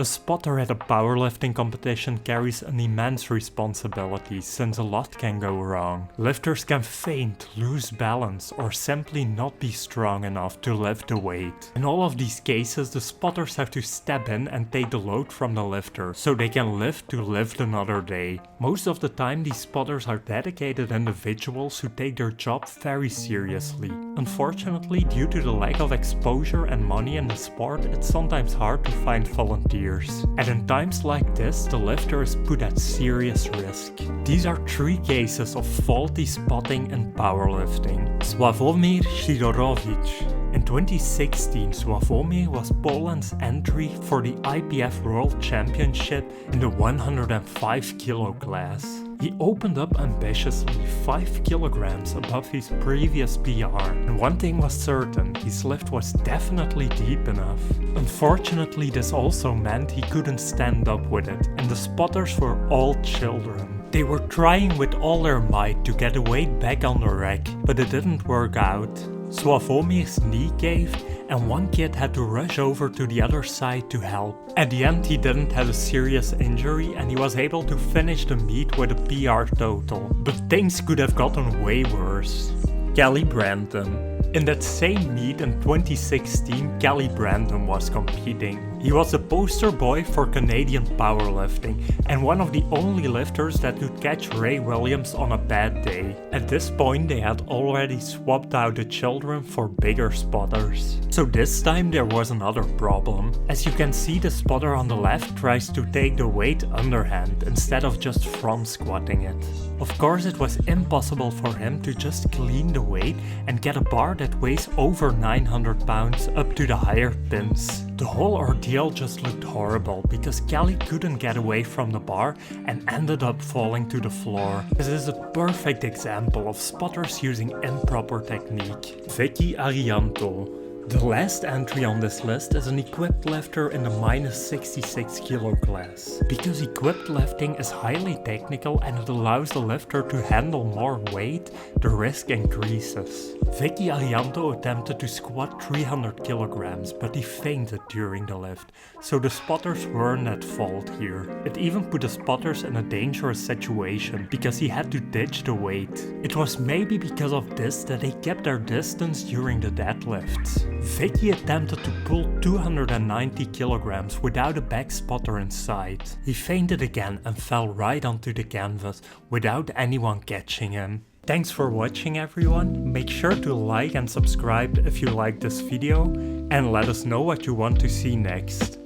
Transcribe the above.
A spotter at a powerlifting competition carries an immense responsibility since a lot can go wrong. Lifters can faint, lose balance, or simply not be strong enough to lift the weight. In all of these cases, the spotters have to step in and take the load from the lifter, so they can lift to lift another day. Most of the time these spotters are dedicated individuals who take their job very seriously. Unfortunately, due to the lack of exposure and money in the sport, it's sometimes hard to find volunteers. And in times like this, the lifter is put at serious risk. These are 3 cases of faulty spotting in powerlifting. Suavomirovic. In 2016, Suavomir was Poland's entry for the IPF World Championship in the 105 kilo class. He opened up ambitiously 5 kilograms above his previous PR, and one thing was certain, his lift was definitely deep enough. Unfortunately, this also meant he couldn't stand up with it, and the spotters were all children. They were trying with all their might to get the weight back on the rack, but it didn't work out. Suavomir's knee gave, and one kid had to rush over to the other side to help. At the end, he didn't have a serious injury and he was able to finish the meet with a PR total. But things could have gotten way worse. Kelly Brandon. In that same meet in 2016, Kelly Brandon was competing. He was the poster boy for Canadian powerlifting and one of the only lifters that could catch Ray Williams on a bad day. At this point they had already swapped out the children for bigger spotters. So this time there was another problem. As you can see, the spotter on the left tries to take the weight underhand instead of just front squatting it. Of course, it was impossible for him to just clean the weight and get a bar that weighs over 900 pounds up to the higher pins. The whole ordeal just looked horrible because Kelly couldn't get away from the bar and ended up falling to the floor. This is a perfect example of spotters using improper technique. Vicky Araujo. The last entry on this list is an equipped lifter in the -66 kilo class. Because equipped lifting is highly technical and it allows the lifter to handle more weight, the risk increases. Vicky Araujo attempted to squat 300 kilograms, but he fainted during the lift, so the spotters weren't at fault here. It even put the spotters in a dangerous situation because he had to ditch the weight. It was maybe because of this that they kept their distance during the deadlifts. Vicky attempted to pull 290 kilograms without a back spotter in sight. He fainted again and fell right onto the canvas without anyone catching him. Thanks for watching everyone. Make sure to like and subscribe if you liked this video and let us know what you want to see next.